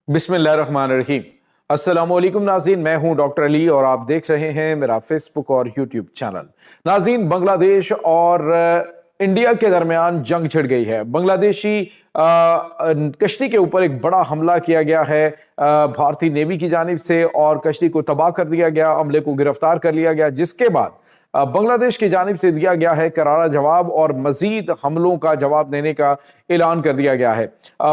बिस्मिल्लाहिर्रहमानिर्रहीम। अस्सलामुअलैकुम नाज़रीन, मैं हूं डॉक्टर अली और आप देख रहे हैं मेरा फेसबुक और यूट्यूब चैनल। नाज़रीन, बांग्लादेश और इंडिया के दरमियान जंग छिड़ गई है। बांग्लादेशी कश्ती के ऊपर एक बड़ा हमला किया गया है भारतीय नेवी की जानिब से और कश्ती को तबाह कर दिया गया, अमले को गिरफ्तार कर लिया गया, जिसके बाद बांग्लादेश की जानिब से दिया गया है करारा जवाब और मजीद हमलों का जवाब देने का ऐलान कर दिया गया है।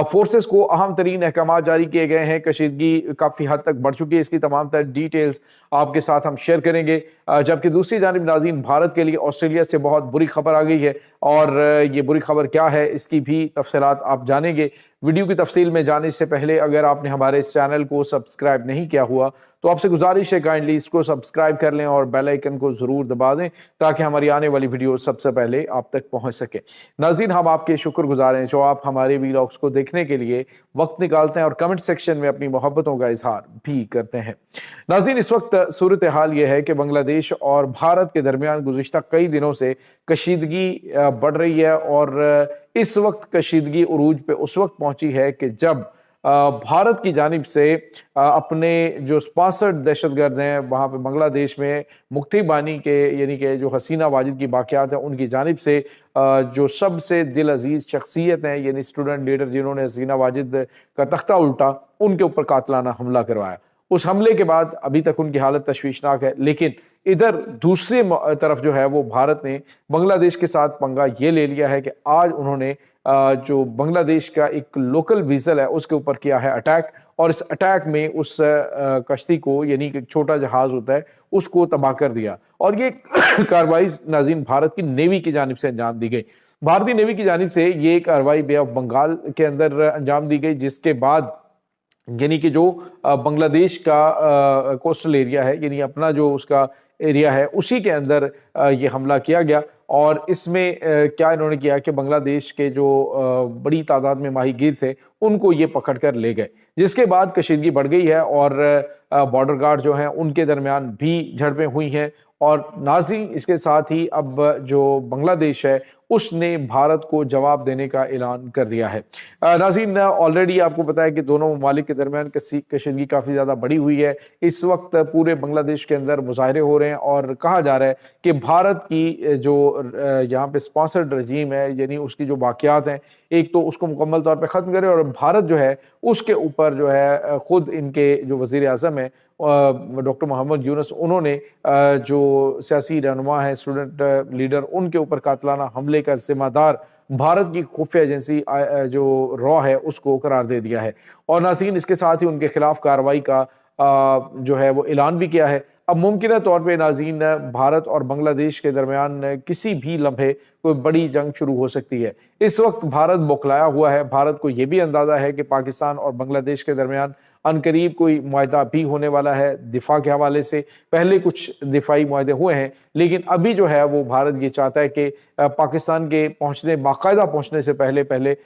फोर्सेस को अहम तरीन अहकाम जारी किए गए हैं। कशीदगी काफ़ी हद तक बढ़ चुकी है। इसकी तमाम तर डिटेल्स आपके साथ हम शेयर करेंगे। जबकि दूसरी जानिब नाज़रीन, भारत के लिए ऑस्ट्रेलिया से बहुत बुरी खबर आ गई है और ये बुरी खबर क्या है इसकी भी तफसीलात आप जानेंगे। वीडियो की तफसील में जाने से पहले अगर आपने हमारे इस चैनल को सब्सक्राइब नहीं किया हुआ तो आपसे गुजारिश है काइंडली इसको सब्सक्राइब कर लें और बेल आइकन को ज़रूर दबा दें ताकि हमारी आने वाली वीडियो सबसे पहले आप तक पहुंच सके। नाज़रीन, हम आपके शुक्रगुजार हैं जो आप हमारे वीलॉग्स को देखने के लिए वक्त निकालते हैं और कमेंट सेक्शन में अपनी मोहब्बतों का इजहार भी करते हैं। नाज़रीन, इस वक्त सूरत हाल ये है कि बांग्लादेश और भारत के दरमियान गुज़िश्ता कई दिनों से कशीदगी बढ़ रही है और इस वक्त कशीदगी उरूज पे उस वक्त पहुंची है कि जब भारत की जानिब से अपने जो स्पॉन्सर्ड दहशतगर्द हैं वहाँ पे बांग्लादेश में मुक्ति बानी के यानी कि जो हसीना वाजिद की बाक़ियात हैं उनकी जानिब से जो सबसे दिल अजीज़ शख्सियत हैं यानी स्टूडेंट लीडर जिन्होंने हसीना वाजिद का तख्ता उल्टा, उनके ऊपर कातलाना हमला करवाया। उस हमले के बाद अभी तक उनकी हालत तशवीशनाक है। लेकिन इधर दूसरी तरफ जो है वो भारत ने बांग्लादेश के साथ पंगा ये ले लिया है कि आज उन्होंने जो बांग्लादेश का एक लोकल वीज़ल है उसके ऊपर किया है अटैक और इस अटैक में उस कश्ती को यानी कि एक छोटा जहाज होता है उसको तबाह कर दिया और ये कार्रवाई नाज़रीन भारत की नेवी की जानिब से अंजाम दी गई। भारतीय नेवी की जानिब से ये कार्रवाई बे ऑफ बंगाल के अंदर अंजाम दी गई, जिसके बाद यानी कि जो बांग्लादेश का कोस्टल एरिया है यानी अपना जो उसका एरिया है उसी के अंदर ये हमला किया गया और इसमें क्या इन्होंने किया कि बांग्लादेश के जो बड़ी तादाद में माहीगीर थे उनको ये पकड़ कर ले गए, जिसके बाद कशीदगी बढ़ गई है और बॉर्डर गार्ड जो हैं उनके दरमियान भी झड़पें हुई हैं। और नाज़रीन, इसके साथ ही अब जो बांग्लादेश है उसने भारत को जवाब देने का ऐलान कर दिया है। नाज़रीन, ऑलरेडी आपको पता है कि दोनों ममालिक के दरमियान कशीदगी काफ़ी ज़्यादा बढ़ी हुई है। इस वक्त पूरे बांग्लादेश के अंदर मुजाहरे हो रहे हैं और कहा जा रहा है कि भारत की जो यहाँ पे स्पॉन्सर्ड रजीम है यानी उसकी जो बाक़ियात हैं एक तो उसको मुकम्मल तौर पे ख़त्म करे और भारत जो है उसके ऊपर जो है ख़ुद इनके जो वज़ीर आज़म है डॉक्टर मोहम्मद यूनुस, उन्होंने जो सियासी रहनुमा है स्टूडेंट लीडर उनके ऊपर कातलाना हमले का ज़िम्मेदार भारत की खुफिया एजेंसी जो रॉ है उसको करार दे दिया है और नाज़रीन इसके साथ ही उनके खिलाफ कार्रवाई का जो है वो ऐलान भी किया है। अब मुमकिन तौर पे नाज़रीन भारत और बांग्लादेश के दरमियान किसी भी लम्हे कोई बड़ी जंग शुरू हो सकती है। इस वक्त भारत बौखलाया हुआ है। भारत को ये भी अंदाज़ा है कि पाकिस्तान और बांग्लादेश के दरमियान अनकरीब कोई मुआहदा भी होने वाला है। दिफा के हवाले से पहले कुछ दिफाई मुआहदे हुए हैं लेकिन अभी जो है वो भारत ये चाहता है कि पाकिस्तान के बाकायदा पहुँचने से पहले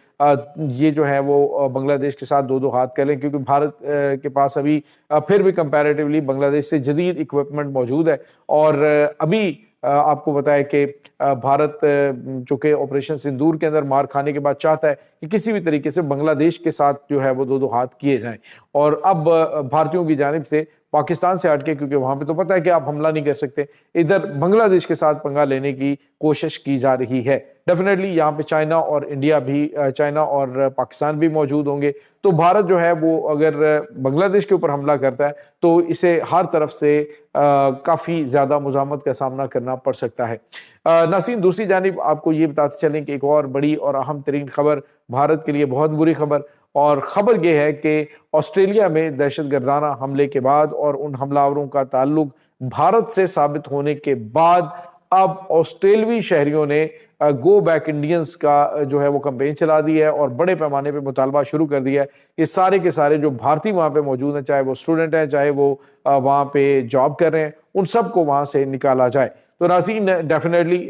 ये जो है वो बांग्लादेश के साथ दो हाथ कर लें, क्योंकि भारत के पास अभी फिर भी कंपैरेटिवली बांग्लादेश से जदीद इक्विपमेंट मौजूद है और अभी आपको पता है कि भारत जो कि ऑपरेशन सिंदूर के अंदर मार खाने के बाद चाहता है कि किसी भी तरीके से बांग्लादेश के साथ जो है वो दो हाथ किए जाएं और अब भारतीयों की जानिब से पाकिस्तान से हटके, क्योंकि वहां पे तो पता है कि आप हमला नहीं कर सकते, इधर बांग्लादेश के साथ पंगा लेने की कोशिश की जा रही है। डेफिनेटली यहाँ पे चाइना और इंडिया भी चाइना और पाकिस्तान भी मौजूद होंगे, तो भारत जो है वो अगर बांग्लादेश के ऊपर हमला करता है तो इसे हर तरफ से काफ़ी ज़्यादा मुज़ाहमत का सामना करना पड़ सकता है। नाज़रीन, दूसरी जानिब आपको ये बताते चलें कि एक और बड़ी और अहम तरीन खबर, भारत के लिए बहुत बुरी खबर, और ख़बर यह है कि ऑस्ट्रेलिया में दहशतगर्दाना हमले के बाद और उन हमलावरों का ताल्लुक भारत से साबित होने के बाद अब ऑस्ट्रेलवी शहरियों ने गो बैक इंडियंस का जो है वो कैंपेन चला दी है और बड़े पैमाने पे मुतालबा शुरू कर दिया है कि सारे के सारे जो भारतीय वहाँ पे मौजूद हैं, चाहे वो स्टूडेंट हैं चाहे वो वहाँ पे जॉब कर रहे हैं, उन सब को वहाँ से निकाला जाए। तो नाज़रीन, डेफिनेटली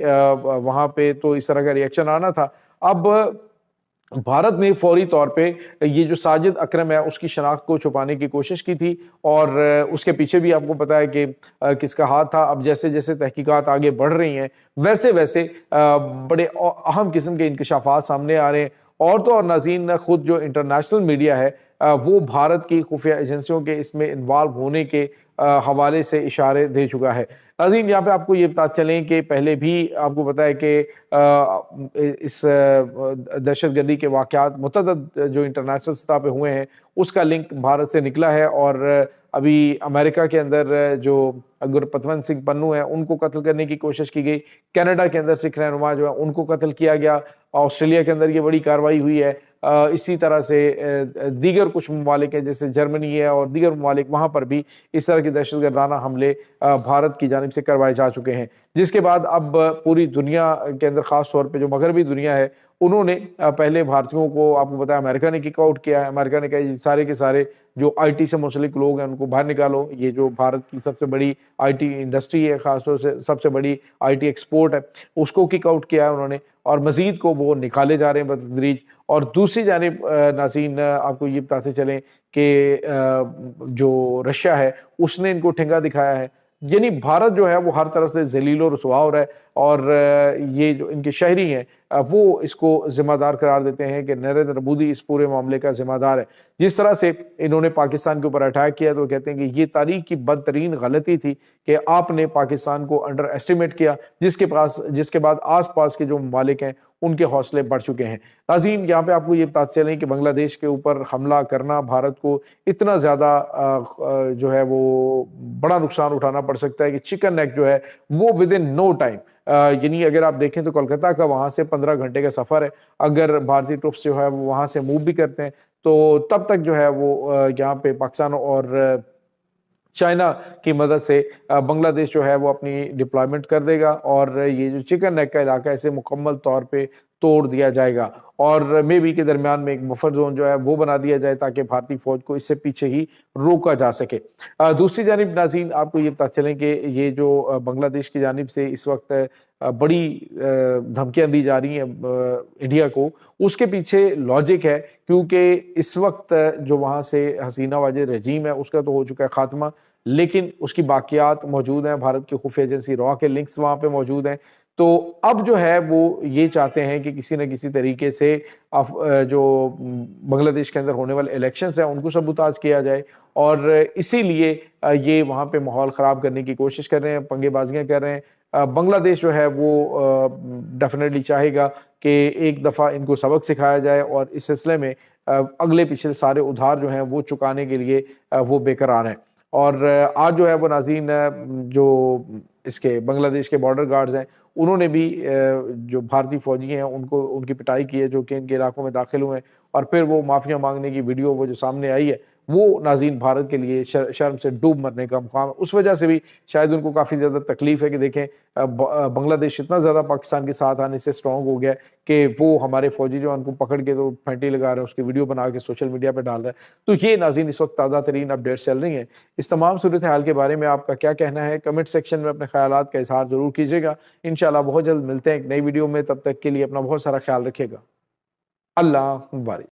वहाँ पे तो इस तरह का रिएक्शन आना था। अब भारत ने फौरी तौर पे ये जो साजिद अकरम है उसकी शनाख्त को छुपाने की कोशिश की थी और उसके पीछे भी आपको पता है कि किसका हाथ था। अब जैसे जैसे तहकीकात आगे बढ़ रही हैं वैसे वैसे बड़े अहम किस्म के इंकशाफात सामने आ रहे हैं और तो और नाज़रीन, खुद जो इंटरनेशनल मीडिया है वो भारत की खुफिया एजेंसियों के इसमें इन्वॉल्व होने के हवाले से इशारे दे चुका है। नाज़रीन, यहाँ पे आपको ये बताते चलें कि पहले भी आपको पता है कि इस दहशतगर्दी के वाक़यात मुतअद्दिद जो इंटरनेशनल सतह पे हुए हैं, उसका लिंक भारत से निकला है और अभी अमेरिका के अंदर जो गुरपतवंत सिंह पन्नू हैं, उनको कत्ल करने की कोशिश की गई। कनाडा के अंदर सिख रहनुमा जो है, उनको कत्ल किया गया। ऑस्ट्रेलिया के अंदर ये बड़ी कार्रवाई हुई है। इसी तरह से दीगर कुछ ममालिक हैं, जैसे जर्मनी है और दीगर ममालिक, वहाँ पर भी इस तरह के दहशतगर्दाना हमले भारत की जानिब से करवाए जा चुके हैं। जिसके बाद अब पूरी दुनिया के अंदर, ख़ास तौर पे जो मगरबी दुनिया है, उन्होंने पहले भारतीयों को, आपको बताया, अमेरिका ने किक आउट किया है। अमेरिका ने कहा ये सारे के सारे जो आईटी से मुंसलिक लोग हैं उनको बाहर निकालो। ये जो भारत की सबसे बड़ी आईटी इंडस्ट्री है, ख़ासतौर से सबसे बड़ी आईटी एक्सपोर्ट है, उसको किक आउट किया है उन्होंने, और मज़ीद को वो निकाले जा रहे हैं बतदरीज। और दूसरी जानिब नाज़रीन, आपको ये बताते चलें कि जो रशिया है उसने इनको ठेंगा दिखाया है। यानी भारत जो है वो हर तरफ से ज़लील और रुसवा हो रहा है, और ये जो इनके शहरी हैं वो इसको ज़िम्मेदार करार देते हैं कि नरेंद्र मोदी इस पूरे मामले का ज़िम्मेदार है। जिस तरह से इन्होंने पाकिस्तान के ऊपर अटैक किया, तो कहते हैं कि ये तारीख की बदतरीन गलती थी कि आपने पाकिस्तान को अंडर एस्टिमेट किया, जिसके बाद आस पास के जो ममालिक हैं उनके हौसले बढ़ चुके हैं। नाज़रीन, यहाँ पे आपको ये बताते चलें कि बांग्लादेश के ऊपर हमला करना भारत को इतना ज़्यादा जो है वो बड़ा नुकसान उठाना पड़ सकता है कि चिकन नेक जो है वो विद इन नो टाइम, यानी अगर आप देखें तो कोलकाता का वहाँ से 15 घंटे का सफ़र है। अगर भारतीय ट्रुप्स जो है वो वहाँ से मूव भी करते हैं तो तब तक जो है वो यहाँ पे पाकिस्तान और चाइना की मदद से बांग्लादेश जो है वो अपनी डिप्लॉयमेंट कर देगा, और ये जो चिकन नेक का इलाका है इसे मुकम्मल तौर पे तोड़ दिया जाएगा, और मे बी के दरमियान में एक बफर जोन जो है वो बना दिया जाए ताकि भारतीय फौज को इससे पीछे ही रोका जा सके। दूसरी जानिब नाज़रीन, आपको ये पता चलें कि ये जो बांग्लादेश की जानिब से इस वक्त बड़ी धमकियां दी जा रही हैं इंडिया को, उसके पीछे लॉजिक है, क्योंकि इस वक्त जो वहाँ से हसीना वाजिद रजीम है उसका तो हो चुका है खात्मा, लेकिन उसकी बाकियात मौजूद हैं। भारत की खुफिया एजेंसी रॉ के लिंक्स वहाँ पे मौजूद हैं। तो अब जो है वो ये चाहते हैं कि किसी न किसी तरीके से जो बांग्लादेश के अंदर होने वाले इलेक्शंस हैं उनको सबूताज किया जाए, और इसीलिए ये वहाँ पे माहौल ख़राब करने की कोशिश कर रहे हैं, पंगेबाजियाँ कर रहे हैं। बांग्लादेश जो है वो डेफिनेटली चाहेगा कि एक दफ़ा इनको सबक सिखाया जाए, और इस सिलसिले में अगले पिछले सारे उधार जो हैं वो चुकाने के लिए वो बेकरार हैं। और आज जो है वो नाज़रीन, जो इसके बांग्लादेश के बॉर्डर गार्ड्स हैं उन्होंने भी जो भारतीय फौजी हैं उनको उनकी पिटाई की है, जो कि इनके इलाकों में दाखिल हुए हैं, और फिर वो माफ़िया मांगने की वीडियो वो जो सामने आई है वो नाज़रीन भारत के लिए शर्म से डूब मरने का मुकाम है। उस वजह से भी शायद उनको काफ़ी ज़्यादा तकलीफ है कि देखें बांग्लादेश इतना ज़्यादा पाकिस्तान के साथ आने से स्ट्रॉन्ग हो गया कि वो हमारे फौजी जो उनको पकड़ के तो फैंटी लगा रहे हैं, उसकी वीडियो बना के सोशल मीडिया पर डाल रहे हैं। तो ये नाज़रीन इस वक्त ताज़ा तरीन अपडेट्स चल रही हैं। इस तमाम सूरत हाल के बारे में आपका क्या कहना है, कमेंट सेक्शन में अपने ख्यालात का इजहार ज़रूर कीजिएगा। इंशाल्लाह बहुत जल्द मिलते हैं एक नई वीडियो में, तब तक के लिए अपना बहुत सारा ख्याल रखिएगा। अल्लाह वारिस।